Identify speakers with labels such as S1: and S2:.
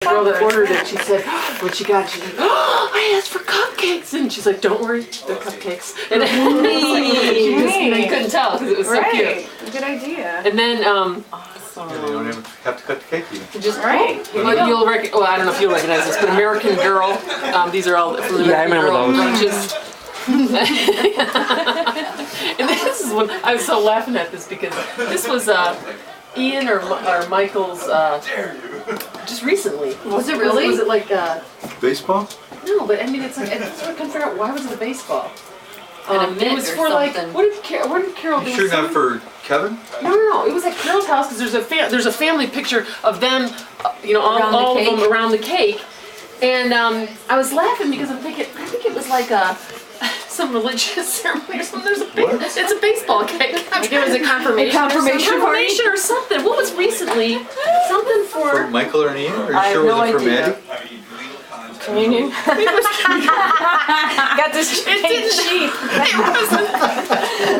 S1: girl that ordered it, she said, when she got it, she's like, oh, I asked for cupcakes. And she's like, don't worry, they're cupcakes. And you couldn't tell because it was so cute.
S2: Good idea.
S1: And then,
S3: Yeah, you don't even have to cut the cake even.
S1: just
S2: Right.
S1: well, I don't know if you'll recognize this, but American Girl. These are all from the American Girl lunches. And this is when I was so laughing at this because this was Ian or Michael's just recently.
S2: Was it really?
S1: Was it like
S3: Baseball?
S1: no? But I mean, it's like I sort of couldn't figure out why was it a baseball.
S4: And a
S1: It
S4: mitt
S1: was
S4: or
S1: for like
S4: something.
S1: what did Carol?
S3: You
S1: there
S3: sure
S1: was
S3: not
S1: some-
S3: for Kevin?
S1: No. It was at Carol's house because there's a family picture of them,
S4: Around the
S1: all of
S4: cake?
S1: them around the cake, and I was laughing because I think it was like some religious ceremony or something. It's a baseball cake.
S2: Like it was a confirmation.
S1: Confirmation or something. What was recently something
S3: For
S1: for?
S3: Michael or Ian? Are
S4: I
S3: you sure
S4: have
S3: was
S4: no
S3: it for
S4: idea.
S3: Maddie?
S2: Communion.
S1: It was,
S2: Got this
S1: it didn't.
S2: sheep.
S1: It wasn't.